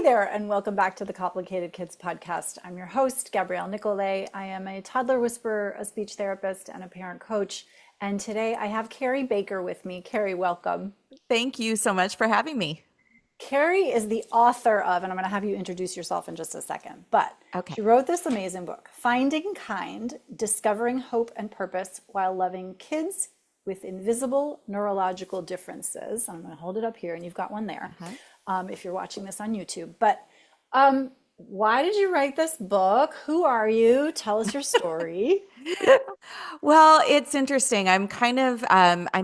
there, and welcome back to the Complicated Kids podcast. I'm your host, Gabriele Nicolet. I am a toddler whisperer, a speech therapist, and a parent coach. And today I have Kari Baker with me. Kari, welcome. Thank you so much for having me. Kari is the author of, and I'm going to have you introduce yourself in just a second, but Okay. she wrote this amazing book, Finding Kind, Discovering Hope and Purpose While Loving Kids with Invisible Neurological Differences. I'm going to hold it up here, and you've got one there Uh-huh. if you're watching this on YouTube. But um, why did you write this book? Who are you? Tell us your story. Well, it's interesting. I'm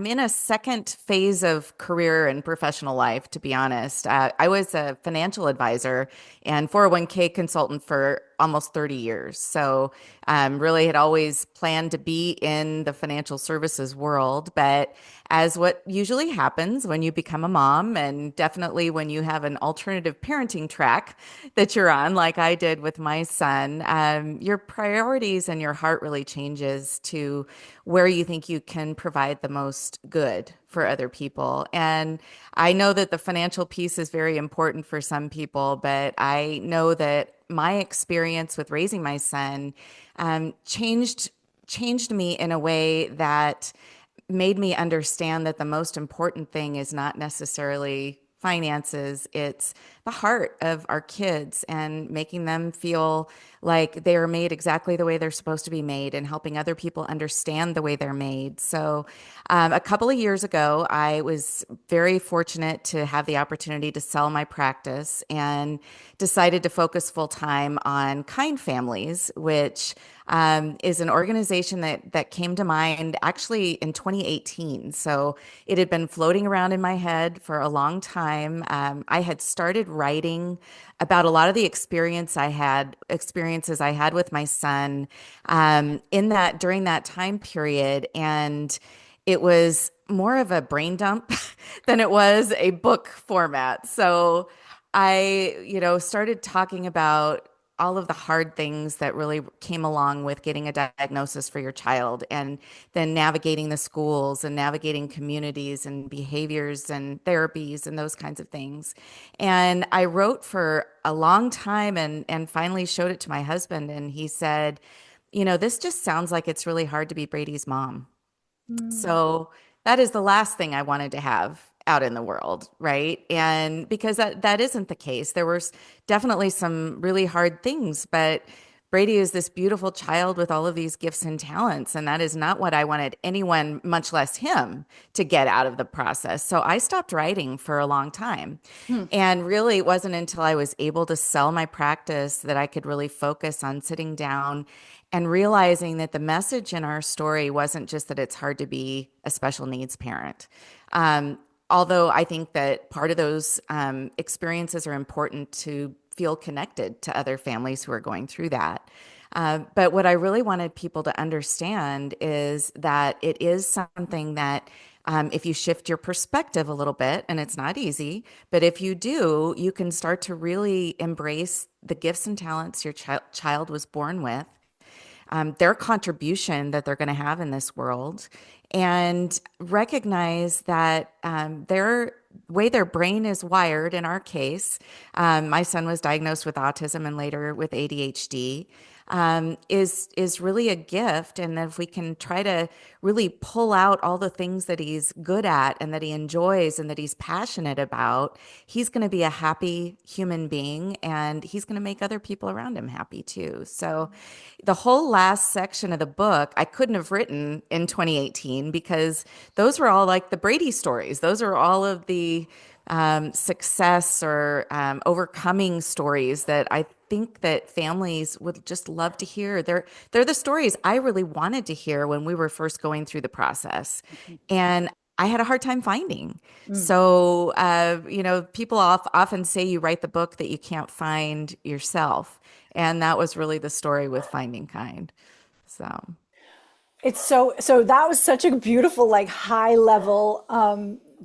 in a second phase of career and professional life, to be honest. I was a financial advisor and 401k consultant for almost 30 years. So, really had always planned to be in the financial services world. But as what usually happens when you become a mom, and definitely when you have an alternative parenting track that you're on, like I did with my son, your priorities and your heart really changes to where you think you can provide the most good for other people. And I know that the financial piece is very important for some people, but I know that my experience with raising my son changed me in a way that made me understand that the most important thing is not necessarily finances, it's the heart of our kids and making them feel like they are made exactly the way they're supposed to be made and helping other people understand the way they're made. So, a couple of years ago, I was very fortunate to have the opportunity to sell my practice and decided to focus full time on Kind Families, which is an organization that came to mind actually in 2018. So it had been floating around in my head for a long time. I had started writing about a lot of the experiences I had with my son in that during that time period, and it was more of a brain dump than it was a book format. So started talking about all of the hard things that really came along with getting a diagnosis for your child and then navigating the schools and navigating communities and behaviors and therapies and those kinds of things. And I wrote for a long time and finally showed it to my husband, and he said, this just sounds like it's really hard to be Brady's mom. Mm. So that is the last thing I wanted to have out in the world, right? And because that isn't the case. There was definitely some really hard things, but Brady is this beautiful child with all of these gifts and talents, and that is not what I wanted anyone, much less him, to get out of the process. So I stopped writing for a long time. Hmm. And really, it wasn't until I was able to sell my practice that I could really focus on sitting down and realizing that the message in our story wasn't just that it's hard to be a special needs parent. Um, Although I think that part of those experiences are important to feel connected to other families who are going through that. But what I really wanted people to understand is that it is something that if you shift your perspective a little bit, and it's not easy, but if you do, you can start to really embrace the gifts and talents your child was born with, their contribution that they're going to have in this world, and recognize that their way their brain is wired, in our case, my son was diagnosed with autism and later with ADHD, is really a gift. And that if we can try to really pull out all the things that he's good at and that he enjoys and that he's passionate about, he's going to be a happy human being and he's going to make other people around him happy too. So the whole last section of the book, I couldn't have written in 2018 because those were all like the Brady stories. Those are all of the success or overcoming stories that I think that families would just love to hear. They're the stories I really wanted to hear when we were first going through the process, and I had a hard time finding. Mm. So, people often say you write the book that you can't find yourself, and that was really the story with Finding Kind. So, It's so that was such a beautiful, like high level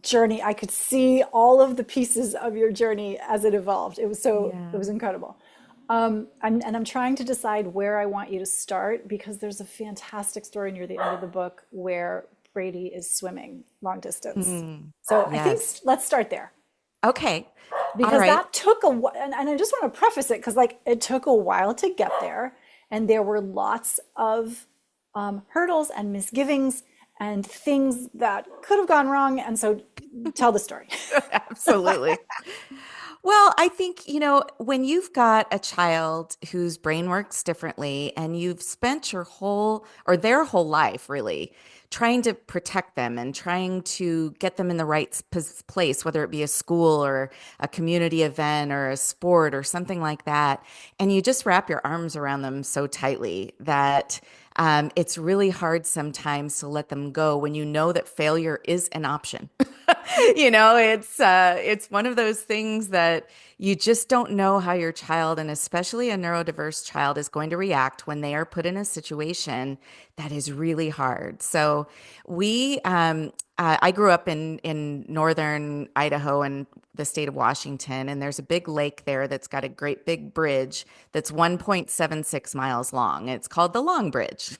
journey. I could see all of the pieces of your journey as it evolved. It yeah. was incredible. And I'm trying to decide where I want you to start because there's a fantastic story near the end of the book where Brady is swimming long distance. Mm, So I think yes. let's start there. Okay. All because right. that took a while. And I just want to preface it because, like, it took a while to get there. And there were lots of hurdles and misgivings and things that could have gone wrong. And so tell the story. Absolutely. Well, I think, when you've got a child whose brain works differently and you've spent your whole or their whole life really trying to protect them and trying to get them in the right place, whether it be a school or a community event or a sport or something like that, and you just wrap your arms around them so tightly that it's really hard sometimes to let them go when you know that failure is an option. It's one of those things that you just don't know how your child, and especially a neurodiverse child, is going to react when they are put in a situation that is really hard. So I grew up in northern Idaho and the state of Washington, and there's a big lake there that's got a great big bridge that's 1.76 miles long. It's called the Long Bridge,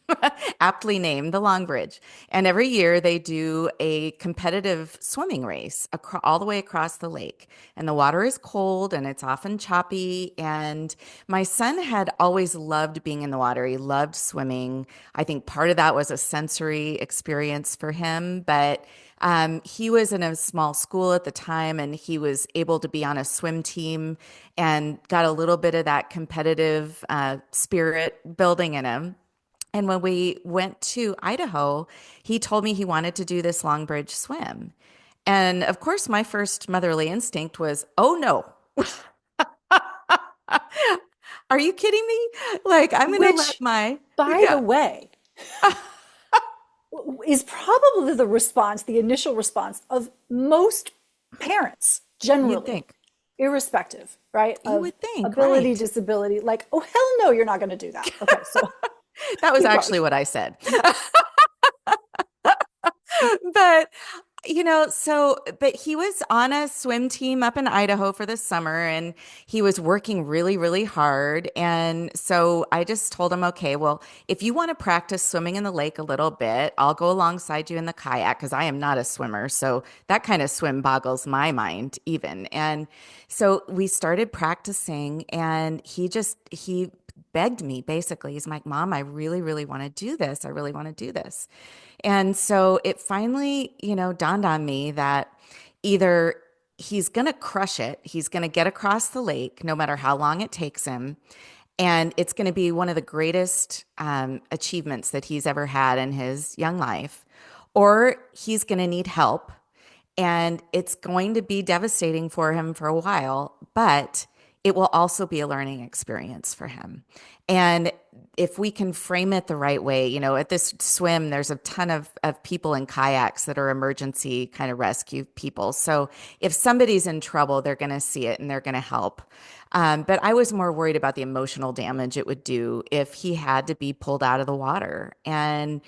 aptly named the Long Bridge. And every year they do a competitive swimming race all the way across the lake. And the water is cold and it's often choppy. And my son had always loved being in the water. He loved swimming. I think part of that was a sensory experience for him, but he was in a small school at the time and he was able to be on a swim team and got a little bit of that competitive spirit building in him. And when we went to Idaho, he told me he wanted to do this Long Bridge swim. And of course, my first motherly instinct was, oh no, are you kidding me? Like, I'm going to let Which, by the yeah, way, is probably the response, the initial response of most parents you'd generally, think. irrespective, right? You Of would think, ability, right. disability, like, oh, hell no, you're not going to do that. Okay, so That was keep going. actually what I said. But but he was on a swim team up in Idaho for the summer and he was working really, really hard. And so I just told him, okay, well, if you want to practice swimming in the lake a little bit, I'll go alongside you in the kayak because I am not a swimmer. So that kind of swim boggles my mind even. And so we started practicing and he begged me basically. He's like, Mom, I really, really want to do this. I really want to do this. And so it finally, dawned on me that either he's going to crush it, he's going to get across the lake no matter how long it takes him. And it's going to be one of the greatest achievements that he's ever had in his young life, or he's going to need help and it's going to be devastating for him for a while, but it will also be a learning experience for him. And if we can frame it the right way, at this swim, there's a ton of people in kayaks that are emergency kind of rescue people. So if somebody's in trouble, they're going to see it and they're going to help. But I was more worried about the emotional damage it would do if he had to be pulled out of the water. And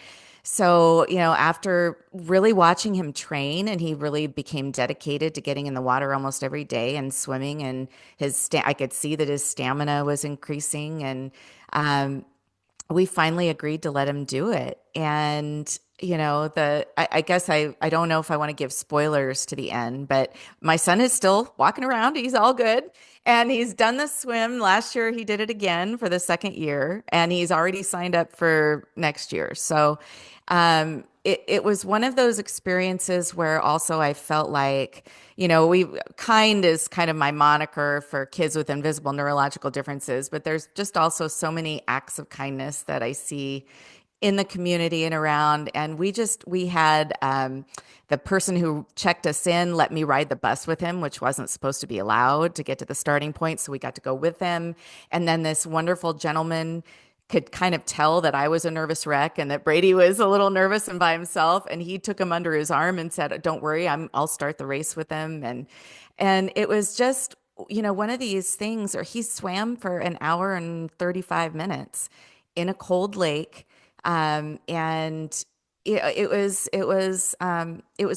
so, after really watching him train and he really became dedicated to getting in the water almost every day and swimming and I could see that his stamina was increasing and um, we finally agreed to let him do it. And, I guess I don't know if I want to give spoilers to the end, but my son is still walking around. He's all good. And he's done the swim. Last year, he did it again for the second year, and he's already signed up for next year. So it was one of those experiences where also I felt like, kind is kind of my moniker for kids with invisible neurological differences, but there's just also so many acts of kindness that I see in the community and around. And we had the person who checked us in let me ride the bus with him, which wasn't supposed to be allowed to get to the starting point. So we got to go with him. And then this wonderful gentleman could kind of tell that I was a nervous wreck and that Brady was a little nervous and by himself. And he took him under his arm and said, "Don't worry, I'll start the race with him." And it was just, one of these things, or he swam for an hour and 35 minutes in a cold lake. And it was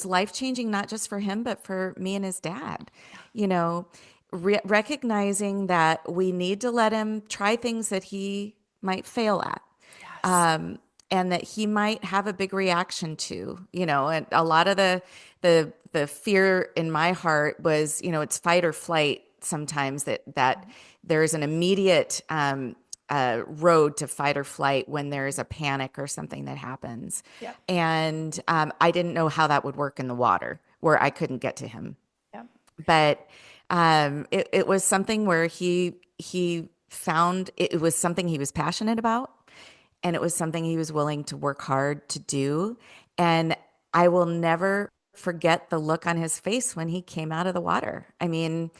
life changing, not just for him, but for me and his dad, you know, recognizing that we need to let him try things that he might fail at. Yes. And that he might have a big reaction to, and a lot of the the fear in my heart was, it's fight or flight sometimes, that there's an immediate road to fight or flight when there's a panic or something that happens. Yeah. And I didn't know how that would work in the water where I couldn't get to him. Yeah. But it was something where he found it was something he was passionate about, and it was something he was willing to work hard to do. And I will never forget the look on his face when he came out of the water. I mean,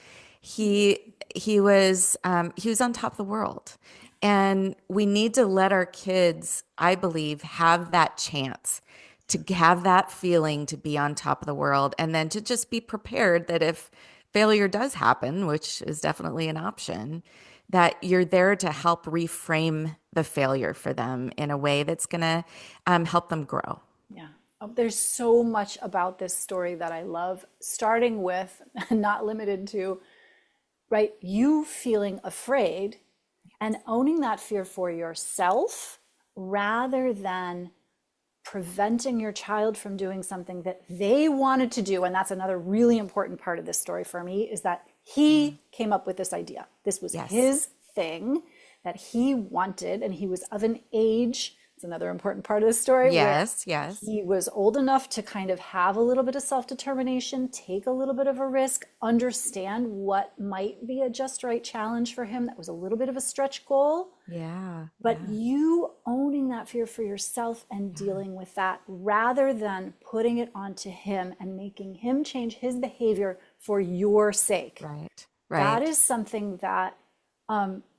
he was on top of the world. And we need to let our kids, I believe, have that chance to have that feeling to be on top of the world, and then to just be prepared that if failure does happen, which is definitely an option, that you're there to help reframe the failure for them in a way that's going to help them grow. Yeah. There's so much about this story that I love, starting with, not limited to, right, you feeling afraid and owning that fear for yourself rather than preventing your child from doing something that they wanted to do. And that's another really important part of this story for me, is that he came up with this idea. This was Yes. his thing that he wanted, and he was of an age. It's another important part of the story where Yes, yes. he was old enough to kind of have a little bit of self-determination, take a little bit of a risk, understand what might be a just right challenge for him that was a little bit of a stretch goal. Yeah. But you owning that fear for yourself and dealing with that rather than putting it onto him and making him change his behavior for your sake. Right. That Right. is something that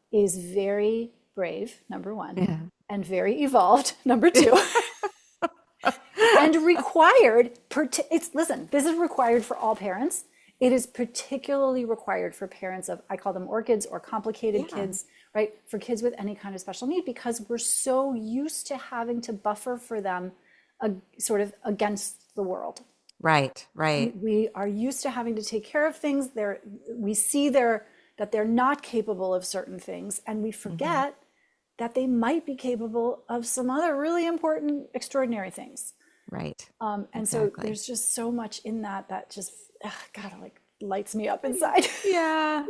is very brave, number one, Yeah. and very evolved, number two, and required. Listen, this is required for all parents. It is particularly required for parents of, I call them orchids or complicated kids, right? For kids with any kind of special need, because we're so used to having to buffer for them sort of against the world. Right. Right. We are used to having to take care of things. We see that they're not capable of certain things, and we forget that they might be capable of some other really important, extraordinary things. Right. And so Exactly. there's just so much in that just, God, it like lights me up inside. Yeah.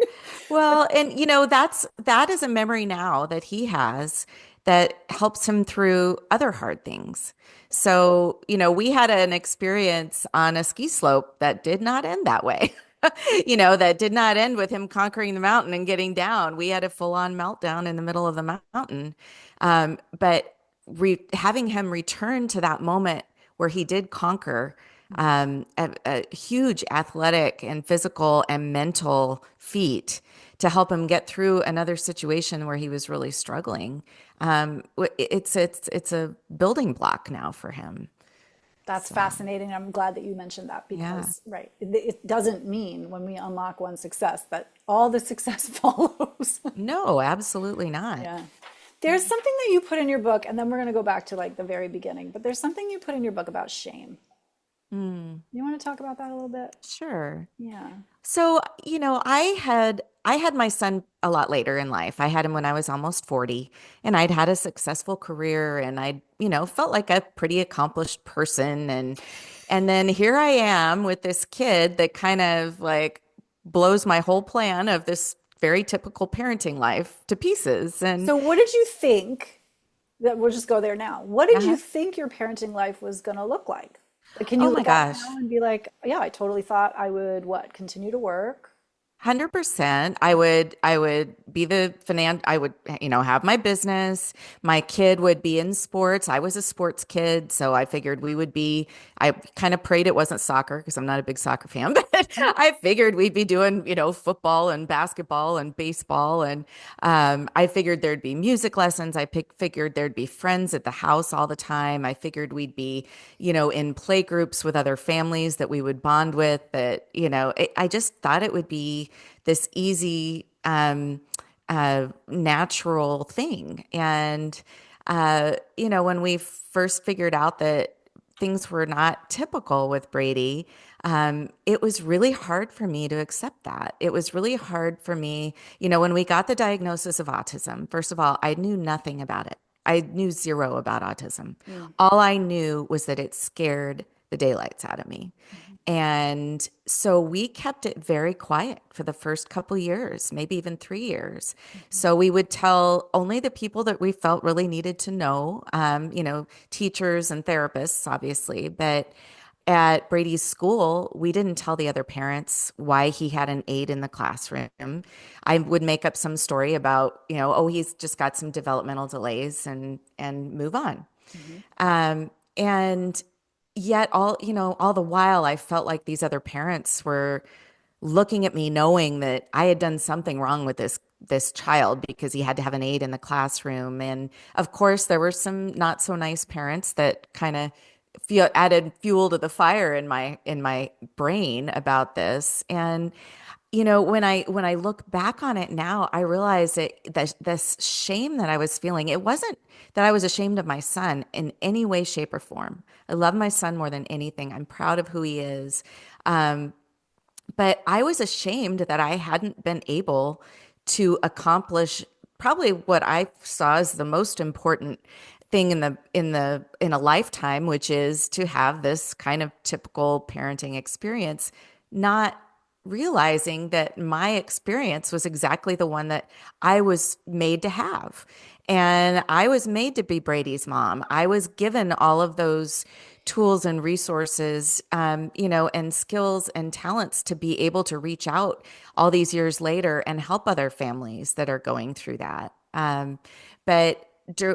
Well, and that is a memory now that he has that helps him through other hard things. So, we had an experience on a ski slope that did not end that way. That did not end with him conquering the mountain and getting down. We had a full-on meltdown in the middle of the mountain. But having him return to that moment where he did conquer a huge athletic and physical and mental feat to help him get through another situation where he was really struggling. It's a building block now for him. That's fascinating. I'm glad that you mentioned that Yeah. because, right, it doesn't mean when we unlock one success that all the success follows. No, absolutely not. Yeah. There's something that you put in your book, and then we're going to go back to like the very beginning, but there's something you put in your book about shame. You want to talk about that a little bit? Sure. Yeah. So, I had my son a lot later in life. I had him when I was almost 40, and I'd had a successful career, and I, felt like a pretty accomplished person, and then here I am with this kid that kind of like blows my whole plan of this very typical parenting life to pieces. And So what did you think that we'll just go there now. What did you uh think your parenting life was going to look like? Like, can you oh my look back gosh. now and be like, yeah, I totally thought I would what, continue to work? 100%. I would be the I would, have my business. My kid would be in sports. I was a sports kid, so I figured I kind of prayed it wasn't soccer because I'm not a big soccer fan, but I figured we'd be doing, football and basketball and baseball. And I figured there'd be music lessons. Figured there'd be friends at the house all the time. I figured we'd be, in play groups with other families that we would bond with, I just thought it would be this easy, natural thing. And, when we first figured out that things were not typical with Brady, it was really hard for me to accept that. It was really hard for me, when we got the diagnosis of autism, first of all, I knew nothing about it. I knew zero about autism. Mm. All I knew was that it scared the daylights out of me. And so we kept it very quiet for the first couple years, maybe even 3 years. So we would tell only the people that we felt really needed to know, teachers and therapists, obviously. But at Brady's school, we didn't tell the other parents why he had an aide in the classroom. I would make up some story about, oh, he's just got some developmental delays and move on. Mhm. And yet all the while I felt like these other parents were looking at me knowing that I had done something wrong with this child because he had to have an aide in the classroom. And of course there were some not so nice parents that kind of added fuel to the fire in my brain about this. And when I look back on it now, I realize that this shame that I was feeling, it wasn't that I was ashamed of my son in any way, shape, or form. I love my son more than anything. I'm proud of who he is. Um, but I was ashamed that I hadn't been able to accomplish probably what I saw as the most important thing in a lifetime, which is to have this kind of typical parenting experience, not realizing that my experience was exactly the one that I was made to have. And I was made to be Brady's mom. I was given all of those tools and resources, and skills and talents to be able to reach out all these years later and help other families that are going through that. But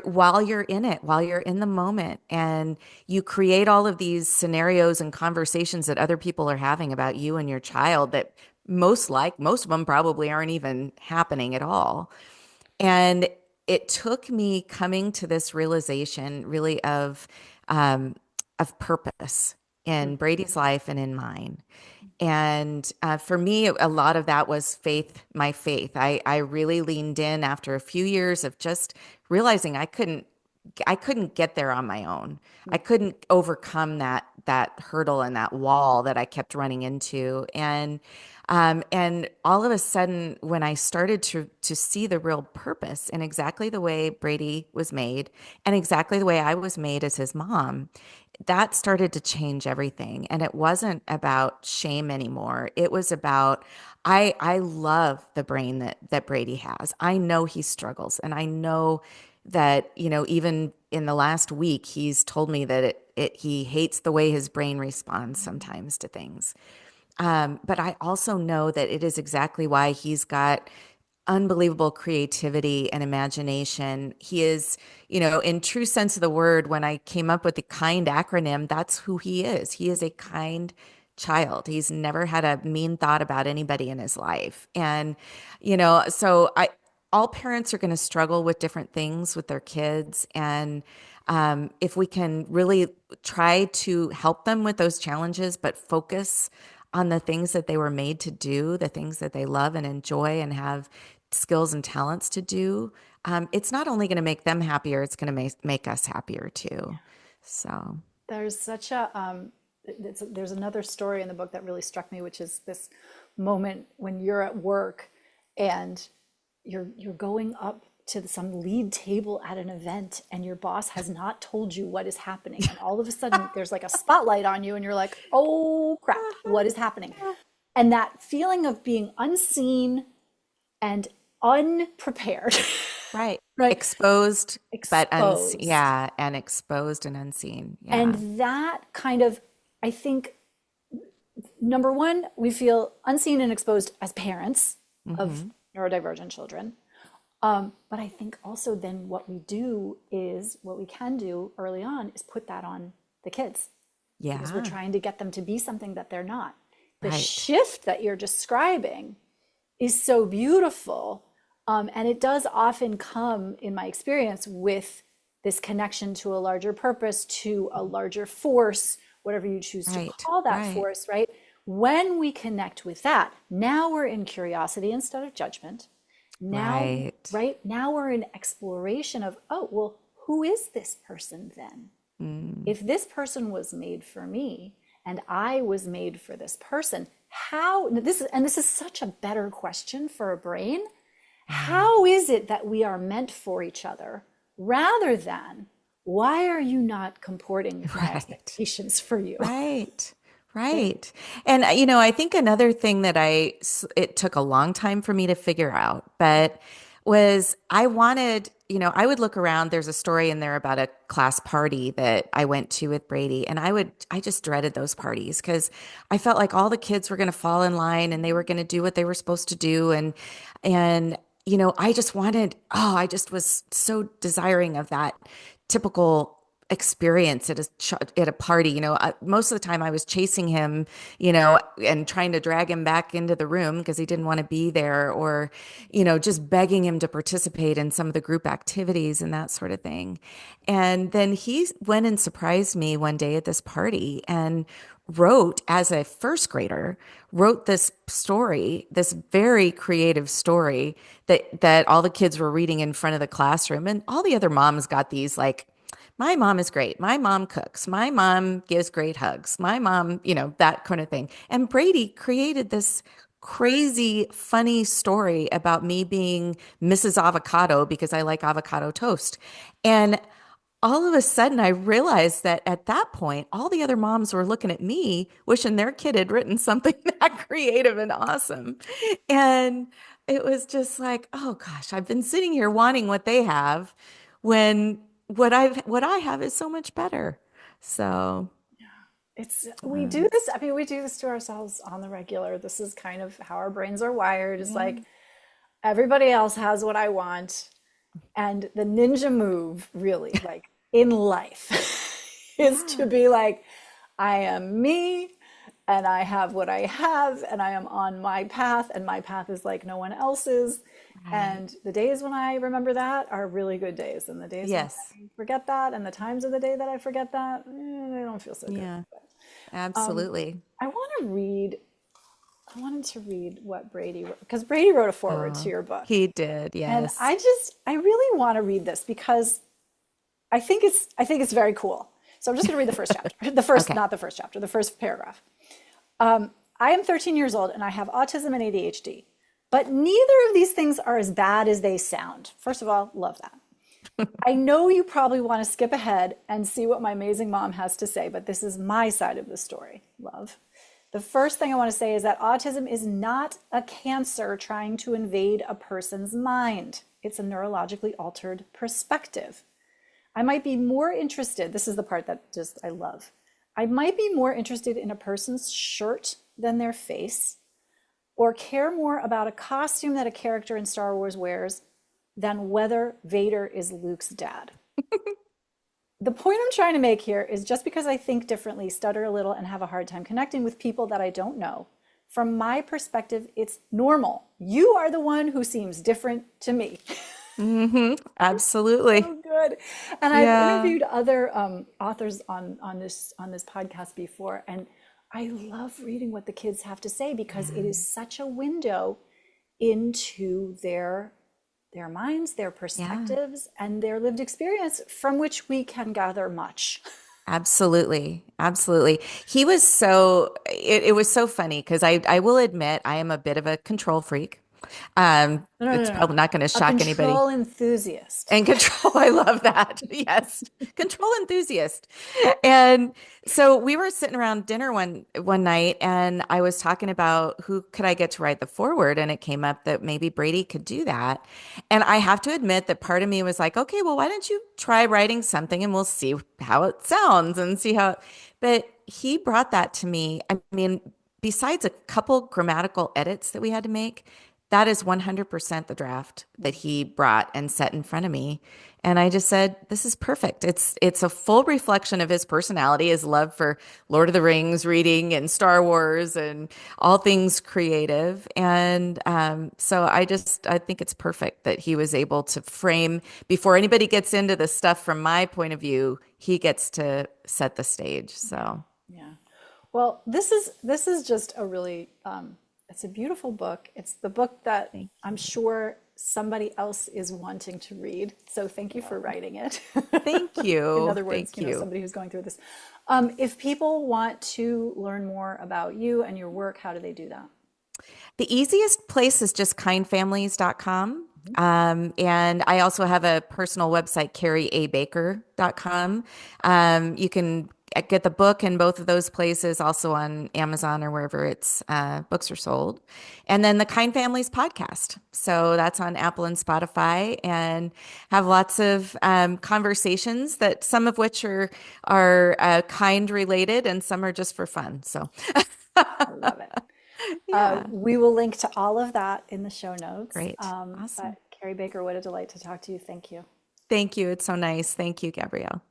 while you're in it, while you're in the moment, and you create all of these scenarios and conversations that other people are having about you and your child that most of them probably aren't even happening at all. And it took me coming to this realization really of purpose in Brady's life and in mine. And for me, a lot of that was my faith. I really leaned in after a few years of just realizing I couldn't get there on my own. I couldn't overcome that hurdle and that wall that I kept running into. And all of a sudden, when I started to see the real purpose in exactly the way Brady was made and exactly the way I was made as his mom, that started to change everything. And it wasn't about shame anymore. It was about I love the brain that Brady has. I know he struggles, and I know that, even in the last week, he's told me that he hates the way his brain responds sometimes to things. But I also know that it is exactly why he's got unbelievable creativity and imagination. He is, in true sense of the word, when I came up with the KIND acronym, that's who he is. He is a kind child. He's never had a mean thought about anybody in his life. And, so all parents are going to struggle with different things with their kids. And if we can really try to help them with those challenges, but focus on the things that they were made to do, the things that they love and enjoy and have skills and talents to do, it's not only going to make them happier, it's going to make us happier too. So, There's such a there's another story in the book that really struck me, which is this moment when you're at work and you're going up to some lead table at an event and your boss has not told you what is happening, and all of a sudden there's like a spotlight on you and you're like, oh crap, what is happening? And that feeling of being unseen and unprepared. right. Right. Exposed, but Exposed. yeah, and exposed and unseen. Yeah. And that kind of, I think, number one, we feel unseen and exposed as parents of Hmm. neurodivergent children. But I think also then what we can do early on is put that on the kids, because we're Yeah. trying to get them to be something that they're not. The Right. shift that you're describing is so beautiful. And it does often come, in my experience, with this connection to a larger purpose, to a larger force, whatever you choose to Right. call that Right. force, right? When we connect with that, now we're in curiosity instead of judgment. Now, Right. right? Now we're in exploration of, oh, well, who is this person then? Mm. If this person was made for me and I was made for this person, how this is such a better question for a brain. Mm. How is it that we are meant for each other, rather than why are you not comporting with my Right. expectations for you? Right. Right. And, I think another thing that it took a long time for me to figure out, but was I wanted, I would look around. There's a story in there about a class party that I went to with Brady, and I just dreaded those parties because I felt like all the kids were going to fall in line and they were going to do what they were supposed to do. And I just I just was so desiring of that typical experience at a party. Most of the time I was chasing him, and trying to drag him back into the room because he didn't want to be there, or just begging him to participate in some of the group activities and that sort of thing. And then he went and surprised me one day at this party and wrote, as a first grader, wrote this story, this very creative story that all the kids were reading in front of the classroom, and all the other moms got these like, my mom is great. My mom cooks. My mom gives great hugs. My mom, that kind of thing. And Brady created this crazy, funny story about me being Mrs. Avocado because I like avocado toast. And all of a sudden, I realized that at that point, all the other moms were looking at me, wishing their kid had written something that creative and awesome. And it was just like, oh gosh, I've been sitting here wanting what they have when what I have is so much better. So, We um, do this. I mean, we do this to ourselves on the regular. This is kind of how our brains are wired. It's yeah, like everybody else has what I want. And the ninja move, really, like in life, is to yeah, be like, I am me, and I have what I have, and I am on my path, and my path is like no one else's. right. And the days when I remember that are really good days. And the days when Yes. I forget that, and the times of the day that I forget that, they don't feel so good. Yeah, Um, absolutely. I want to read, I wanted to read what Brady wrote, because Brady wrote a foreword to Oh, your book. he did. And Yes. I really want to read this because I think it's very cool. So I'm just going to read the first chapter. Okay. Not the first chapter, the first paragraph. I am 13 years old and I have autism and ADHD, but neither of these things are as bad as they sound. First of all, love that. I know you probably want to skip ahead and see what my amazing mom has to say, but this is my side of the story. Love. The first thing I want to say is that autism is not a cancer trying to invade a person's mind. It's a neurologically altered perspective. I might be more interested, this is the part that just I love. I might be more interested in a person's shirt than their face, or care more about a costume that a character in Star Wars wears than whether Vader is Luke's dad. The point I'm trying to make here is just because I think differently, stutter a little, and have a hard time connecting with people that I don't know, from my perspective, it's normal. You are the one who seems different to me. Absolutely. So good. And I've Yeah. interviewed other authors on this podcast before, and I love reading what the kids have to say because it Yeah. is such a window into their minds, their Yeah. perspectives, and their lived experience from which we can gather much. Absolutely. Absolutely. It was so funny because I will admit I am a bit of a control freak. No, no, It's no, no. probably not going to A shock anybody. control enthusiast. And control, I love that. Yes. Control enthusiast. And so we were sitting around dinner one night and I was talking about who could I get to write the foreword, and it came up that maybe Brady could do that. And I have to admit that part of me was like, okay, well, why don't you try writing something and we'll see how it sounds and see how. But he brought that to me. I mean, besides a couple grammatical edits that we had to make, that is 100% the draft that he brought and set in front of me. And I just said, this is perfect. It's a full reflection of his personality, his love for Lord of the Rings reading and Star Wars and all things creative. And so I think it's perfect that he was able to frame, before anybody gets into the stuff from my point of view, he gets to set the stage. So Yeah. Well, this is just a really it's a beautiful book. It's the book that thank I'm sure somebody else is wanting to read. So thank you for writing it. thank In you. other words, Thank you. somebody who's going through this. If people want to learn more about you and your work, how do they do that? The easiest place is just kindfamilies.com. And I also have a personal website, kariabaker.com. You can get the book in both of those places, also on Amazon or wherever it's books are sold. And then the Kind Families podcast. So that's on Apple and Spotify, and have lots of conversations that some of which are kind related and some are just for fun. So I love it. yeah, We will link to all of that in the show notes. great. Awesome. But Kari Baker, what a delight to talk to you. Thank you. Thank you. It's so nice. Thank you, Gabrielle.